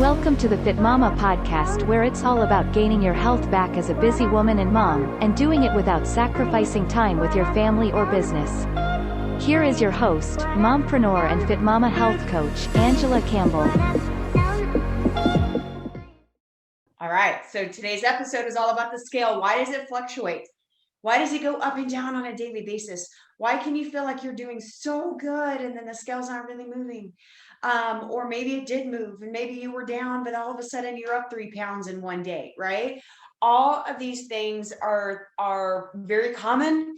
Welcome to the FITMAMA podcast, where it's all about gaining your health back as a busy woman and mom, and doing it without sacrificing time with your family or business. Here is your host, mompreneur and FITMAMA health coach, Angela Campbell. All right, so today's episode is all about the scale. Why does it fluctuate? Why does it go up and down on a daily basis? Why can you feel like you're doing so good and then the scale's not really moving? Or maybe it did move and maybe you were down, but all of a sudden you're up 3 pounds in one day, right? All of these things are very common.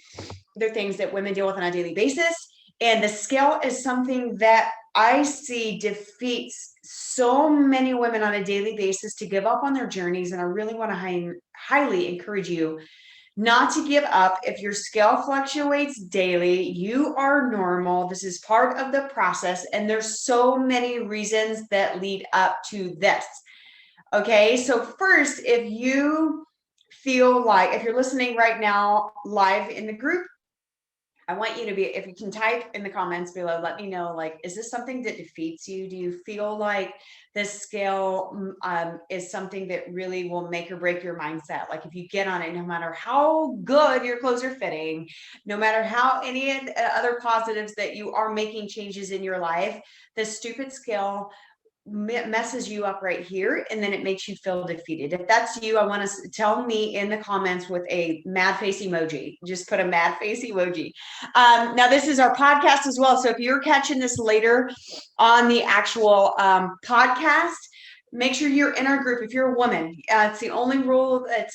They're things that women deal with on a daily basis. And the scale is something that I see defeats so many women on a daily basis to give up on their journeys. And I really want to highly encourage you not to give up. If your scale fluctuates daily, you are normal. This is part of the process. And there's so many reasons that lead up to this. Okay, so first, if you feel like, if you're listening right now live in the group, I want you to be, if you can type in the comments below, let me know, like, is this something that defeats you? Do you feel like this scale is something that really will make or break your mindset? Like if you get on it, no matter how good your clothes are fitting, no matter how any other positives that you are making changes in your life, this stupid scale messes you up right here, and then it makes you feel defeated. If that's you, I want to tell me in the comments with a mad face emoji. Just put a mad face emoji. Now this is our podcast as well, so if you're catching this later on the actual podcast, make sure you're in our group. If you're a woman, it's the only rule that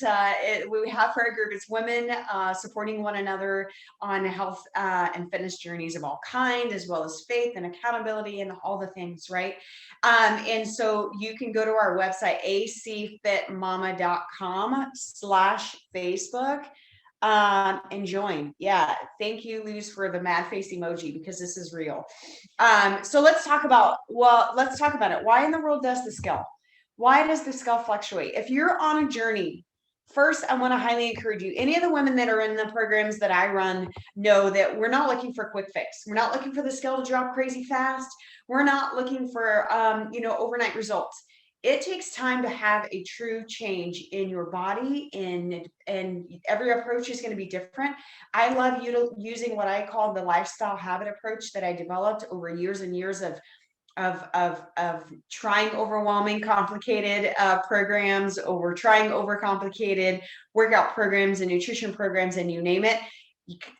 we have for our group. It's women supporting one another on health and fitness journeys of all kind, as well as faith and accountability and all the things, right? And so you can go to our website, acfitmama.com/Facebook, and join. Yeah. Thank you, Luz, for the mad face emoji, because this is real. So let's talk about it. Why in the world does the scale? Why does the scale fluctuate? If you're on a journey, first, I want to highly encourage you. Any of the women that are in the programs that I run know that we're not looking for a quick fix. We're not looking for the scale to drop crazy fast. We're not looking for, overnight results. It takes time to have a true change in your body, and every approach is going to be different. I love using what I call the lifestyle habit approach that I developed over years and years of trying overwhelming, complicated programs, over trying overcomplicated workout programs and nutrition programs, and you name it.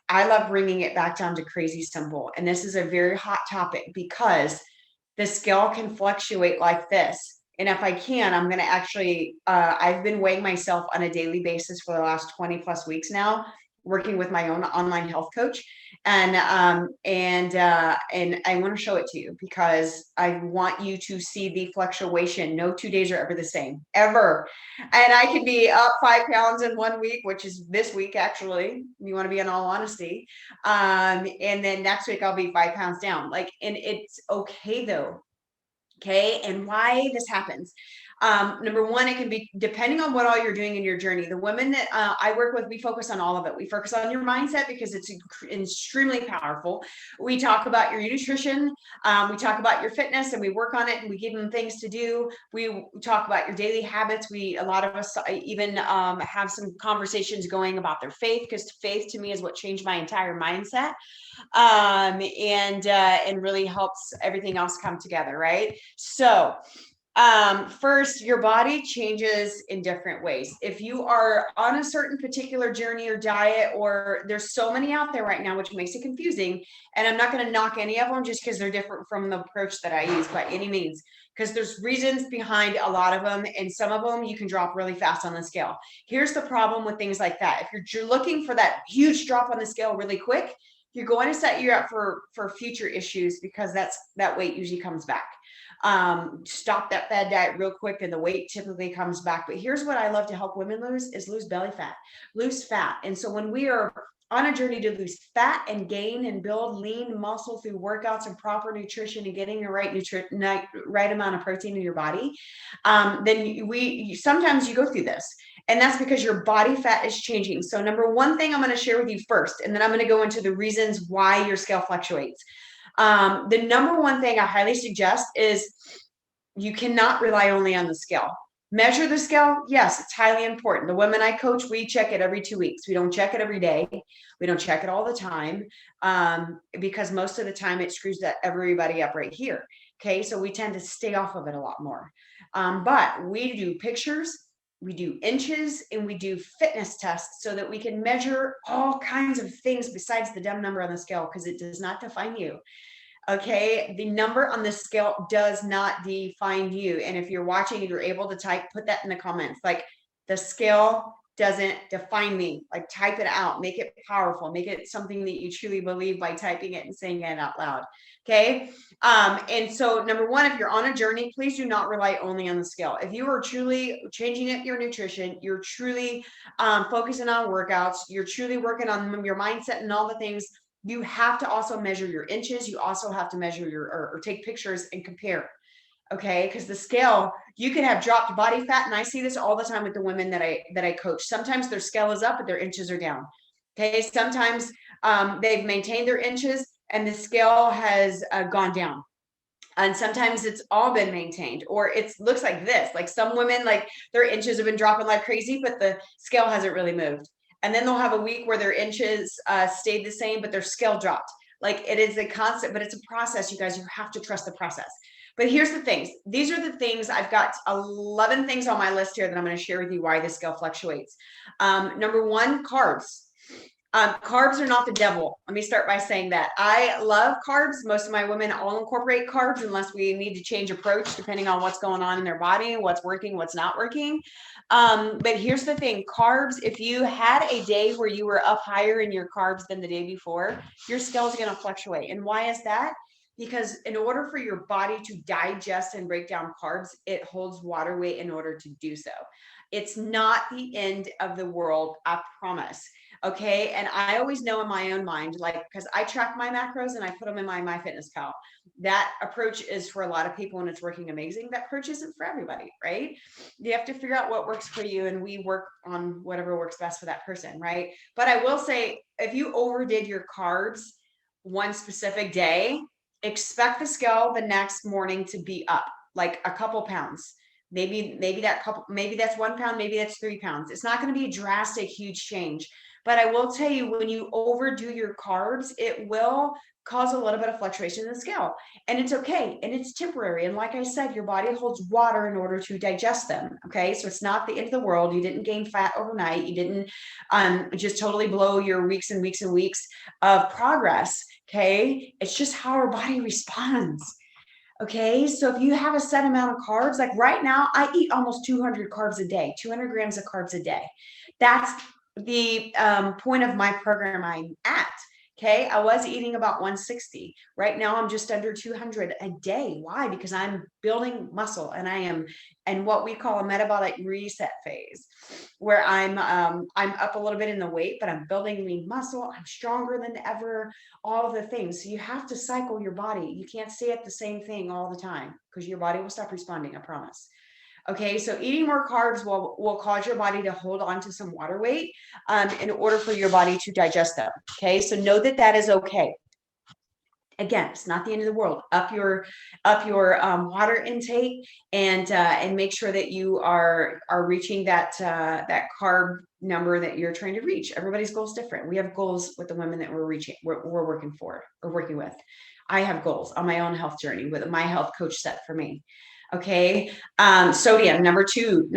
I love bringing it back down to crazy simple. And this is a very hot topic because the scale can fluctuate like this. And if I can, I'm going to actually, I've been weighing myself on a daily basis for the last 20 plus weeks now, working with my own online health coach. And I want to show it to you because I want you to see the fluctuation. No 2 days are ever the same, ever. And I can be up 5 pounds in 1 week, which is this week, actually. You want to be in all honesty. And then next week I'll be 5 pounds down. And it's okay though. Okay. And why this happens. Number one, it can be depending on what all you're doing in your journey. The women that I work with, we focus on all of it. We focus on your mindset because it's extremely powerful. We talk about your nutrition. We talk about your fitness, and we work on it, and we give them things to do. We talk about your daily habits. A lot of us even have some conversations going about their faith, because faith to me is what changed my entire mindset. And really helps everything else come together, right? So first, your body changes in different ways. If you are on a certain particular journey or diet, or there's so many out there right now, which makes it confusing. And I'm not going to knock any of them just because they're different from the approach that I use by any means, because there's reasons behind a lot of them, and some of them you can drop really fast on the scale. Here's the problem with things like that. If you're looking for that huge drop on the scale really quick, you're going to set you up for future issues, because that weight usually comes back. Stop that fad diet real quick and the weight typically comes back. But here's what I love to help women lose belly fat, lose fat. And so when we are on a journey to lose fat and gain and build lean muscle through workouts and proper nutrition and getting the right amount of protein in your body, then sometimes you go through this. And that's because your body fat is changing. So number one thing I'm going to share with you first, and then I'm going to go into the reasons why your scale fluctuates. The number one thing I highly suggest is You cannot rely only on the scale. Measure the scale. Yes, it's highly important. The women I coach, we check it every 2 weeks. We don't check it every day. We don't check it all the time, because most of the time it screws that everybody up right here. Okay, so we tend to stay off of it a lot more. But we do pictures, we do inches, and we do fitness tests so that we can measure all kinds of things besides the dumb number on the scale, because it does not define you. Okay, the number on the scale does not define you. And if you're watching and you're able to type, put that in the comments. Like, the scale doesn't define me. Like, type it out, make it powerful, make it something that you truly believe by typing it and saying it out loud. Okay. And so number one, if you're on a journey, please do not rely only on the scale. If you are truly changing up your nutrition, you're truly focusing on workouts, you're truly working on your mindset and all the things, you have to also measure your inches. You also have to measure your, or take pictures and compare. Okay. Because the scale, you can have dropped body fat. And I see this all the time with the women that I coach. Sometimes their scale is up, but their inches are down. Okay. Sometimes they've maintained their inches and the scale has gone down. And sometimes it's all been maintained, or it looks like this. Like, some women, like, their inches have been dropping like crazy, but the scale hasn't really moved. And then they'll have a week where their inches stayed the same, but their scale dropped. Like, it is a constant, but it's a process, you guys. You have to trust the process. But here's the things. These are the things. I've got 11 things on my list here that I'm going to share with you why the scale fluctuates. Number one, carbs. Carbs are not the devil. Let me start by saying that. I love carbs. Most of my women all incorporate carbs unless we need to change approach depending on what's going on in their body, what's working, what's not working. But here's the thing. Carbs, if you had a day where you were up higher in your carbs than the day before, your scale is going to fluctuate. And why is that? Because in order for your body to digest and break down carbs, it holds water weight in order to do so. It's not the end of the world, I promise. Okay. And I always know in my own mind, like, because I track my macros and I put them in my MyFitnessPal. That approach is for a lot of people and it's working amazing. That approach isn't for everybody, right? You have to figure out what works for you, and we work on whatever works best for that person, right? But I will say, if you overdid your carbs one specific day, expect the scale the next morning to be up like a couple pounds. Maybe that's 1 pound, maybe that's 3 pounds. It's not going to be a drastic, huge change. But I will tell you, when you overdo your carbs, it will cause a little bit of fluctuation in the scale. And it's okay. And it's temporary. And like I said, your body holds water in order to digest them. Okay. So it's not the end of the world. You didn't gain fat overnight. You didn't just totally blow your weeks and weeks and weeks of progress. Okay. It's just how our body responds. Okay. So if you have a set amount of carbs, like right now, I eat almost 200 carbs a day, 200 grams of carbs a day. That's the point of my program I'm at. Okay. I was eating about 160. Right now, I'm just under 200 a day. Why? Because I'm building muscle, and I am in what we call a metabolic reset phase, where I'm up a little bit in the weight, but I'm building lean muscle. I'm stronger than ever, all of the things. So you have to cycle your body. You can't stay at the same thing all the time, because your body will stop responding. I promise. Okay, so eating more carbs will cause your body to hold on to some water weight in order for your body to digest them. Okay, so know that that is okay. Again, it's not the end of the world. Up your water intake, and make sure that you are reaching that carb number that you're trying to reach. Everybody's goal is different. We have goals with the women that we're working with. I have goals on my own health journey with my health coach set for me. Okay. Sodium, number two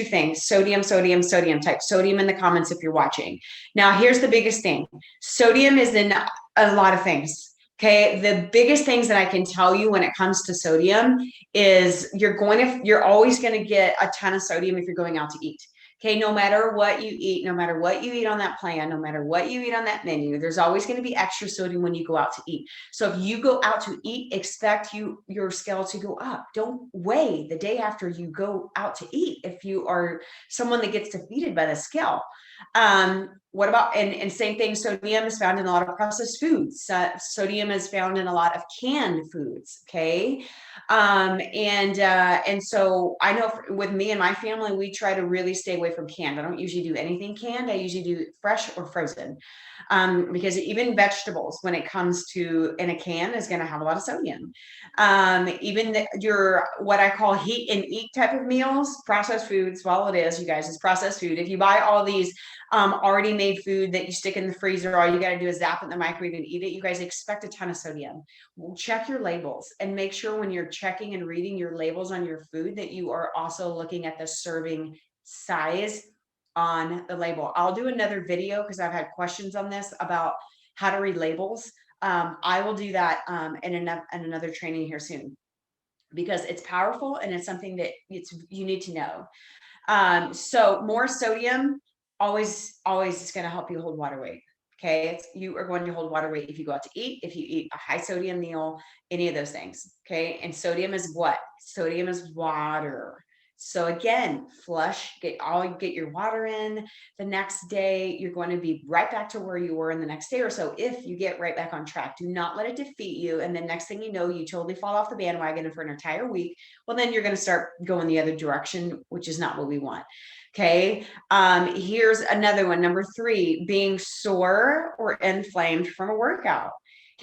things, sodium. Type sodium in the comments if you're watching. Now, here's the biggest thing. Sodium is in a lot of things. Okay. The biggest things that I can tell you when it comes to sodium is you're always going to get a ton of sodium if you're going out to eat. Okay, no matter what you eat, no matter what you eat on that plan, no matter what you eat on that menu, there's always going to be extra sodium when you go out to eat. So if you go out to eat, expect your scale to go up. Don't weigh the day after you go out to eat if you are someone that gets defeated by the scale. What about, and same thing, sodium is found in a lot of processed foods. Sodium is found in a lot of canned foods. Okay. And so I know with me and my family, we try to really stay away from canned. I don't usually do anything canned. I usually do fresh or frozen. Because even vegetables, when it comes to in a can, is going to have a lot of sodium. Even your what I call heat and eat type of meals, processed foods, well, it is, you guys, it's processed food. If you buy all these already made food that you stick in the freezer, all you got to do is zap it in the microwave and eat it, you guys expect a ton of sodium. Check your labels and make sure when you're checking and reading your labels on your food that you are also looking at the serving size on the label. I'll do another video because I've had questions on this about how to read labels. I will do that in another training here soon, because it's powerful and it's something that you need to know. So more sodium always is going to help you hold water weight. Okay, you are going to hold water weight if you go out to eat, if you eat a high sodium meal, any of those things. Okay, and sodium is what? Sodium is water. So again, get your water in. The next day, you're going to be right back to where you were in the next day or so if you get right back on track. Do not let it defeat you. And then next thing you know, you totally fall off the bandwagon for an entire week. Well, then you're going to start going the other direction, which is not what we want. Okay. Here's another one. Number 3, being sore or inflamed from a workout.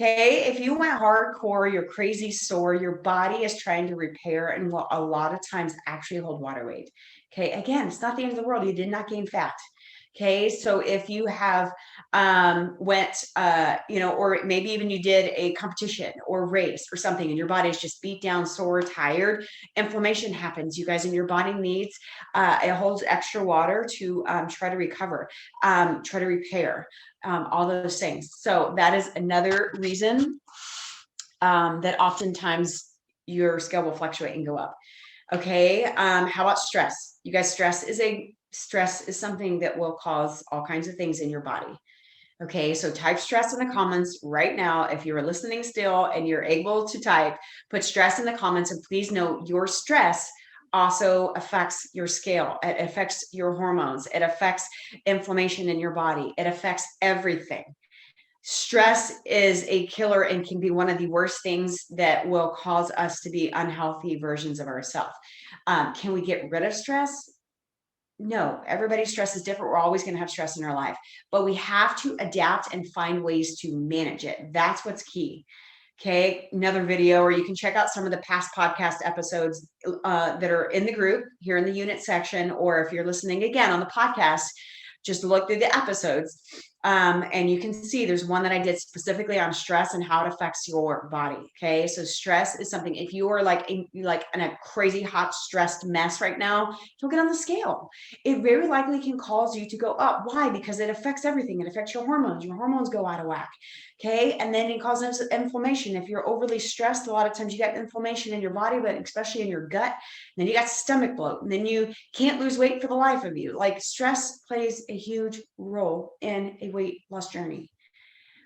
Okay. If you went hardcore, you're crazy sore, your body is trying to repair and will a lot of times actually hold water weight. Okay. Again, it's not the end of the world. You did not gain fat. Okay. So if you have went, or maybe even you did a competition or race or something and your body is just beat down, sore, tired, inflammation happens, you guys, and your body needs, it holds extra water to try to recover, try to repair, all those things. So that is another reason that oftentimes your scale will fluctuate and go up. Okay. How about stress? You guys, stress is something that will cause all kinds of things in your body. Okay, so type stress in the comments right now. If you're listening still and you're able to type, put stress in the comments, and please note your stress also affects your scale. It affects your hormones. It affects inflammation in your body. It affects everything. Stress is a killer and can be one of the worst things that will cause us to be unhealthy versions of ourselves. Can we get rid of stress? No, everybody's stress is different. We're always going to have stress in our life, but we have to adapt and find ways to manage it. That's what's key. Okay, another video, or you can check out some of the past podcast episodes that are in the group here in the unit section, or if you're listening again on the podcast, just look through the episodes. And you can see there's one that I did specifically on stress and how it affects your body. Okay. So stress is something, if you are like in a crazy hot stressed mess right now, don't get on the scale. It very likely can cause you to go up. Why? Because it affects everything. It affects your hormones. Your hormones go out of whack. Okay. And then it causes inflammation. If you're overly stressed, a lot of times you got inflammation in your body, but especially in your gut. And then you got stomach bloat, and then you can't lose weight for the life of you. Like stress plays a huge role in a weight loss journey.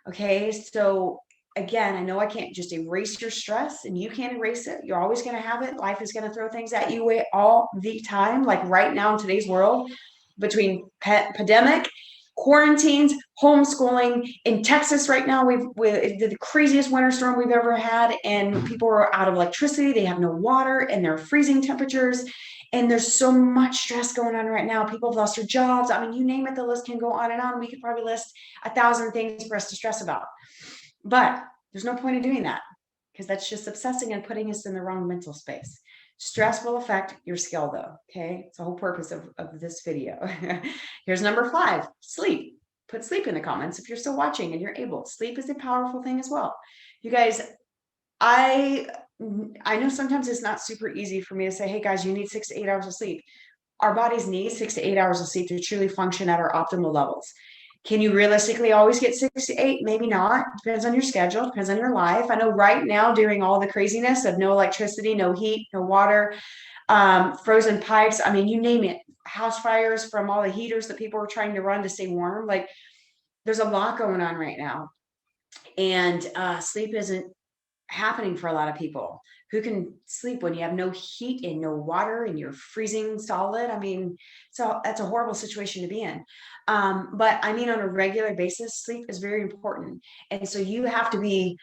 Okay. So again, I know I can't just erase your stress, and you can't erase it. You're always going to have it. Life is going to throw things at you all the time. Like right now in today's world, between pandemic, quarantines, homeschooling in Texas right now, we did the craziest winter storm we've ever had, and people are out of electricity. They have no water, and they're freezing temperatures. And there's so much stress going on right now. People have lost their jobs. I mean, you name it, the list can go on and on. We could probably list 1,000 things for us to stress about. But there's no point in doing that, because that's just obsessing and putting us in the wrong mental space. Stress will affect your scale though. Okay. It's the whole purpose of this video. Here's number 5, sleep. Put sleep in the comments if you're still watching and you're able. Sleep is a powerful thing as well. You guys, I know sometimes it's not super easy for me to say, hey guys, you need 6 to 8 hours of sleep. Our bodies need 6 to 8 hours of sleep to truly function at our optimal levels. Can you realistically always get 6 to 8? Maybe not. Depends on your schedule, depends on your life. I know right now, during all the craziness of no electricity, no heat, no water, frozen pipes, I mean, you name it, house fires from all the heaters that people are trying to run to stay warm. Like there's a lot going on right now. And sleep isn't happening for a lot of people Who can sleep when you have no heat and no water and you're freezing solid? I mean, so that's a horrible situation to be in. But I mean, on a regular basis, sleep is very important. And so you have to be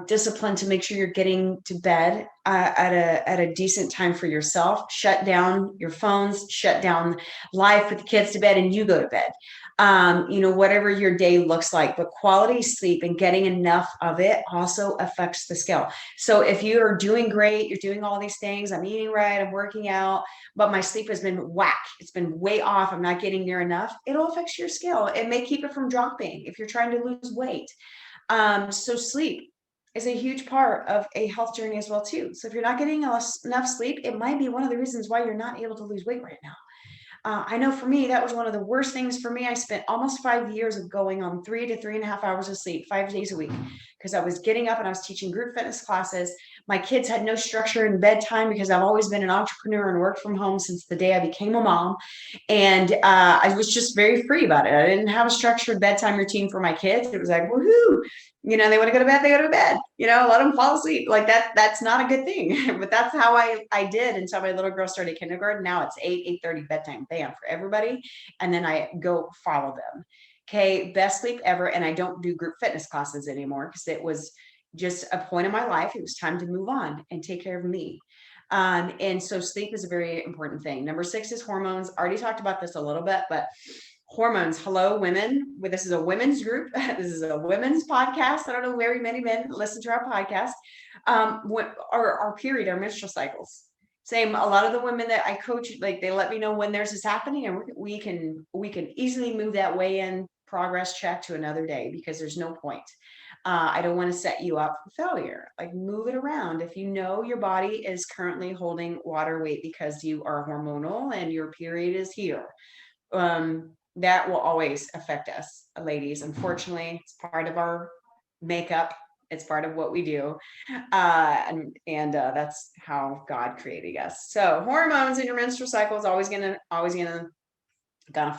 disciplined to make sure you're getting to bed at a decent time for yourself. Shut down your phones, shut down life, put the kids to bed, and you go to bed. Whatever your day looks like, but quality sleep and getting enough of it also affects the scale. So if you are doing great, you're doing all these things, I'm eating right, I'm working out, but my sleep has been whack, it's been way off, I'm not getting near enough, it'll affect your scale. It may keep it from dropping if you're trying to lose weight. So sleep is a huge part of a health journey as well too. So if you're not getting enough sleep, it might be one of the reasons why you're not able to lose weight right now. I know for me, that was one of the worst things for me. I spent almost 5 years of going on 3 to 3.5 hours of sleep, 5 days a week, because I was getting up and I was teaching group fitness classes. My kids had no structure in bedtime because I've always been an entrepreneur and worked from home since the day I became a mom. And I was just very free about it. I didn't have a structured bedtime routine for my kids. It was like, woohoo, they want to go to bed, they go to bed, let them fall asleep like that. That's not a good thing, but that's how I did until my little girl started kindergarten. Now it's 8:30 bedtime, bam, for everybody. And then I go follow them. Okay. Best sleep ever. And I don't do group fitness classes anymore because it was just a point in my life. It was time to move on and take care of me. And so sleep is a very important thing. Number 6 is hormones. Already talked about this a little bit, but hormones. Hello, women. This is a women's group. This is a women's podcast. I don't know very many men listen to our podcast. Our period, our menstrual cycles. Same. A lot of the women that I coach, like they let me know when theirs is happening, and we can easily move that weigh in progress check to another day because there's no point. I don't want to set you up for failure. Like move it around. If you know your body is currently holding water weight because you are hormonal and your period is here, that will always affect us, ladies. Unfortunately, it's part of our makeup. It's part of what we do. And that's how God created us. So hormones in your menstrual cycle is always gonna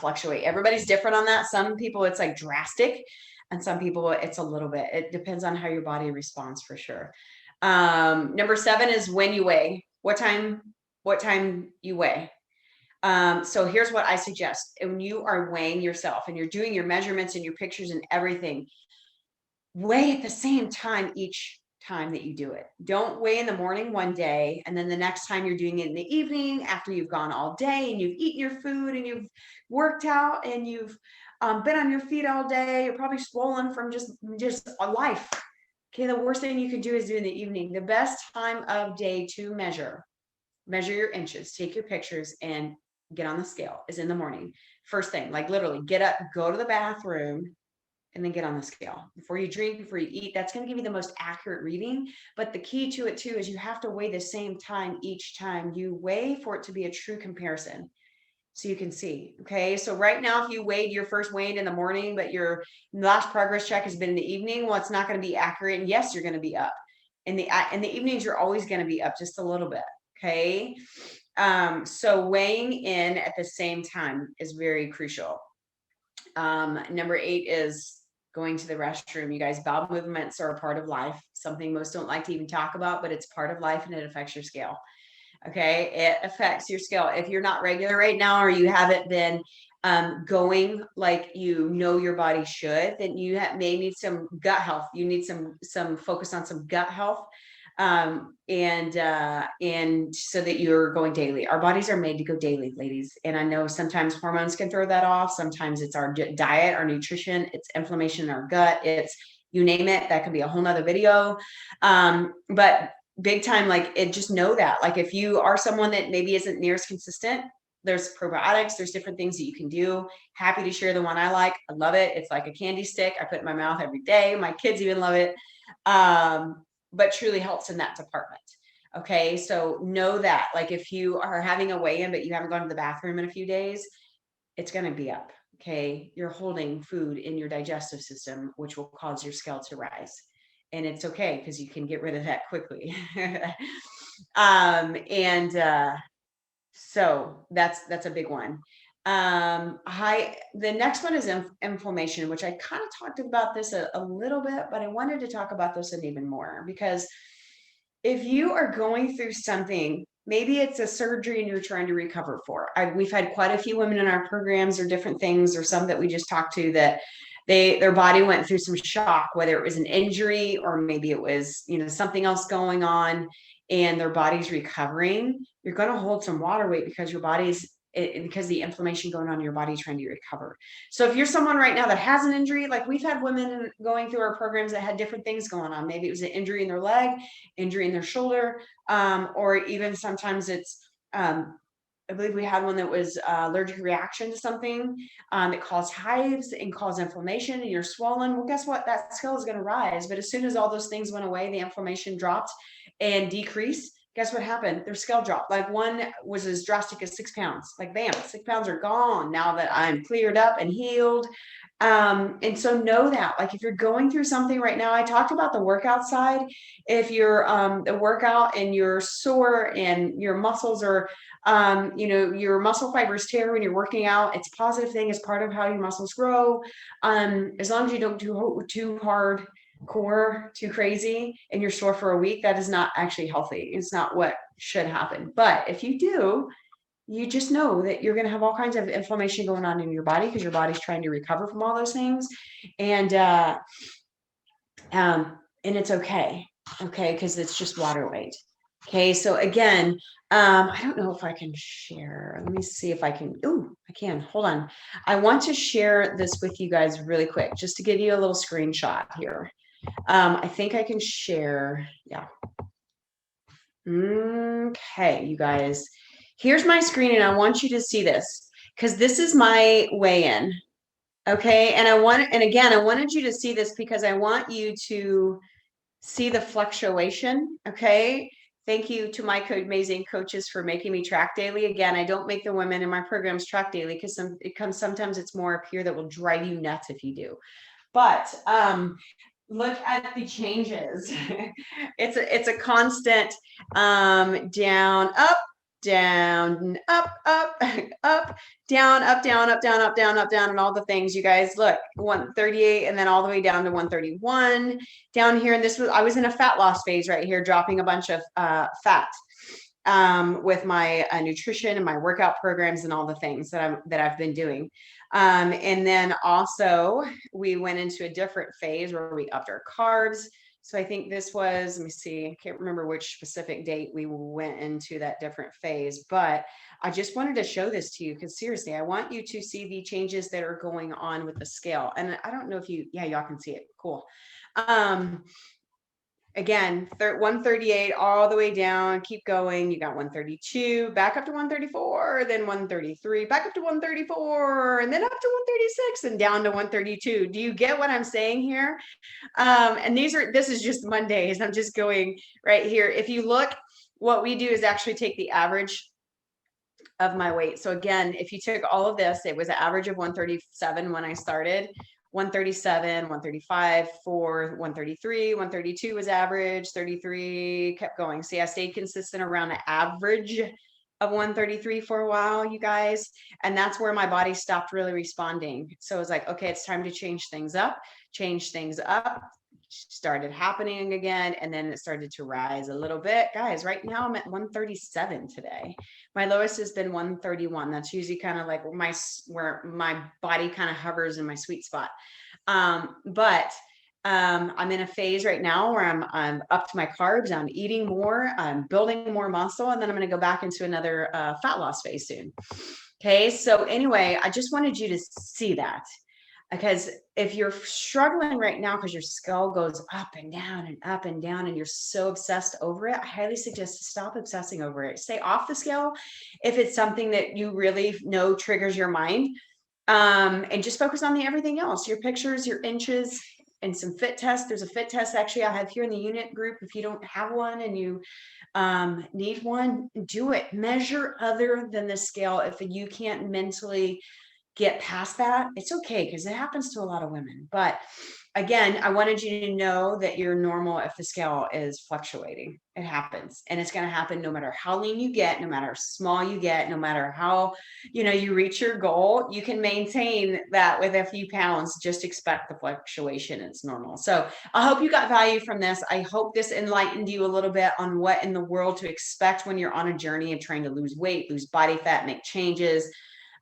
fluctuate. Everybody's different on that. Some people it's like drastic, and some people it's a little bit. It depends on how your body responds for sure. Number 7 is when you weigh. What time you weigh. So here's what I suggest. When you are weighing yourself and you're doing your measurements and your pictures and everything, weigh at the same time each time that you do it. Don't weigh in the morning one day and then the next time you're doing it in the evening after you've gone all day and you've eaten your food and you've worked out and you've been on your feet all day. You're probably swollen from just a life. Okay, the worst thing you could do is do in the evening. The best time of day to measure your inches, take your pictures, and get on the scale is in the morning. First thing, like literally get up, go to the bathroom, and then get on the scale. Before you drink, before you eat, that's going to give you the most accurate reading. But the key to it too is you have to weigh the same time each time you weigh for it to be a true comparison. So you can see, okay? So right now, if you weighed your first weighed in the morning, but your last progress check has been in the evening, well, it's not going to be accurate. And yes, you're going to be up. In the evenings, you're always going to be up just a little bit, okay? So weighing in at the same time is very crucial. Number 8 is going to the restroom. You guys, bowel movements are a part of life, something most don't like to even talk about, but it's part of life and it affects your scale. Okay. It affects your scale. If you're not regular right now, or you haven't been going like your body should, then you may need some gut health. You need some focus on some gut health. And so that you're going daily. Our bodies are made to go daily, ladies. And I know sometimes hormones can throw that off. Sometimes it's our diet, our nutrition, it's inflammation in our gut. It's you name it. That could be a whole nother video. But big time, like it, just know that, like, if you are someone that maybe isn't near as consistent, there's probiotics, there's different things that you can do. Happy to share the one I like. I love it. It's like a candy stick. I put it in my mouth every day. My kids even love it. But truly helps in that department. Okay. So know that, like, if you are having a weigh-in, but you haven't gone to the bathroom in a few days, it's going to be up. Okay. You're holding food in your digestive system, which will cause your scale to rise. And it's okay because you can get rid of that quickly. So that's a big one. The next one is inflammation, which I kind of talked about this a little bit, but I wanted to talk about this and even more because if you are going through something, maybe it's a surgery and you're trying to recover for. We've had quite a few women in our programs or different things, or some that we just talked to that their body went through some shock, whether it was an injury or maybe it was, something else going on and their body's recovering. You're going to hold some water weight because your body's because the inflammation going on in your body trying to recover. So if you're someone right now that has an injury, like we've had women going through our programs that had different things going on. Maybe it was an injury in their leg, injury in their shoulder, or even sometimes it's, I believe we had one that was allergic reaction to something that caused hives and caused inflammation, and you're swollen. Well, guess what? That scale is going to rise. But as soon as all those things went away, the inflammation dropped and decreased. Guess what happened? Their scale dropped. Like one was as drastic as 6 pounds. Like bam, 6 pounds are gone now that I'm cleared up and healed. And so know that, like, if you're going through something right now, I talked about the workout side. If you're the workout and you're sore and your muscles are your muscle fibers tear when you're working out, it's a positive thing. It's part of how your muscles grow. As long as you don't do too hard core, too crazy, and you're sore for a week, that is not actually healthy. It's not what should happen. But if you do, you just know that you're going to have all kinds of inflammation going on in your body because your body's trying to recover from all those things. And it's okay. Okay. Because it's just water weight. Okay. So again, I don't know if I can share. Let me see if I can. Oh, I can. Hold on. I want to share this with you guys really quick, just to give you a little screenshot here. I think I can share. Yeah. Okay, you guys. Here's my screen, and I want you to see this because this is my weigh-in. Okay, and I wanted you to see this because I want you to see the fluctuation. Okay. Thank you to my amazing coaches for making me track daily. Again, I don't make the women in my programs track daily because sometimes it's more up here that will drive you nuts if you do. But look at the changes. It's a constant down, up, down, up, up, down, up, down, up, down, up, down, up, down, and all the things. You guys look, 138 and then all the way down to 131 down here. And I was in a fat loss phase right here, dropping a bunch of fat with my nutrition and my workout programs and all the things that I've been doing. And then also we went into a different phase where we upped our carbs. So I think this was, let me see, I can't remember which specific date we went into that different phase, but I just wanted to show this to you because seriously, I want you to see the changes that are going on with the scale. And I don't know if y'all can see it. Cool. Again, 138 all the way down, keep going. You got 132, back up to 134, then 133, back up to 134, and then up to 136 and down to 132. Do you get what I'm saying here? And this is just Mondays. I'm just going right here. If you look, what we do is actually take the average of my weight. So again, if you took all of this, it was an average of 137 when I started. 137, 135, 133, 132 was average, 33, kept going. See, I stayed consistent around an average of 133 for a while, you guys. And that's where my body stopped really responding. So it was like, okay, it's time to change things up. Started happening again. And then it started to rise a little bit. Guys, right now I'm at 137 today. My lowest has been 131. That's usually kind of like where my body kind of hovers in my sweet spot. But I'm in a phase right now where I'm up to my carbs. I'm eating more. I'm building more muscle. And then I'm going to go back into another fat loss phase soon. Okay. So anyway, I just wanted you to see that. Because if you're struggling right now because your skull goes up and down and up and down and you're so obsessed over it, I highly suggest to stop obsessing over it. Stay off the scale if it's something that you really know triggers your mind, and just focus on the everything else, your pictures, your inches, and some fit tests. There's a fit test actually I have here in the unit group. If you don't have one and you need one, do it. Measure other than the scale. If you can't mentally get past that, it's okay because it happens to a lot of women. But again, I wanted you to know that you're normal if the scale is fluctuating. It happens, and it's going to happen no matter how lean you get, no matter how small you get, no matter how, you reach your goal. You can maintain that with a few pounds. Just expect the fluctuation. It's normal. So I hope you got value from this. I hope this enlightened you a little bit on what in the world to expect when you're on a journey of trying to lose weight, lose body fat, make changes.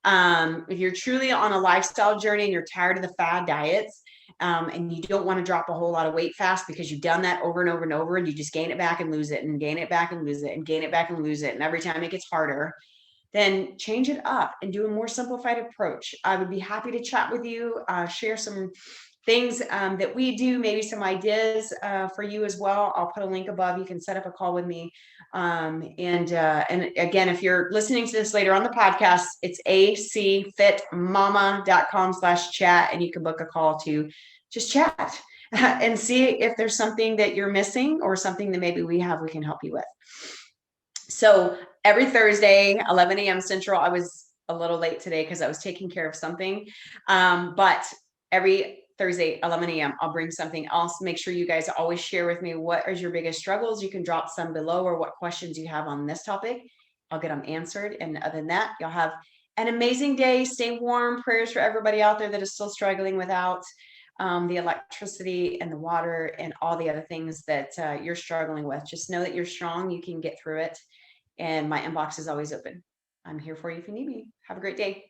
If you're truly on a lifestyle journey and you're tired of the fad diets, and you don't want to drop a whole lot of weight fast because you've done that over and over and over, and you just gain it back and lose it and gain it back and lose it and gain it back and lose it. And every time it gets harder, then change it up and do a more simplified approach. I would be happy to chat with you, share some things that we do, maybe some ideas for you as well. I'll put a link above. You can set up a call with me. And again, if you're listening to this later on the podcast, it's acfitmama.com/chat, and you can book a call to just chat and see if there's something that you're missing or something that maybe we can help you with. So every Thursday, 11 a.m. Central. I was a little late today because I was taking care of something. But every Thursday, 11 a.m., I'll bring something else. Make sure you guys always share with me what is your biggest struggles. You can drop some below, or what questions you have on this topic. I'll get them answered. And other than that, y'all have an amazing day. Stay warm. Prayers for everybody out there that is still struggling without the electricity and the water and all the other things that you're struggling with. Just know that you're strong. You can get through it. And my inbox is always open. I'm here for you if you need me. Have a great day.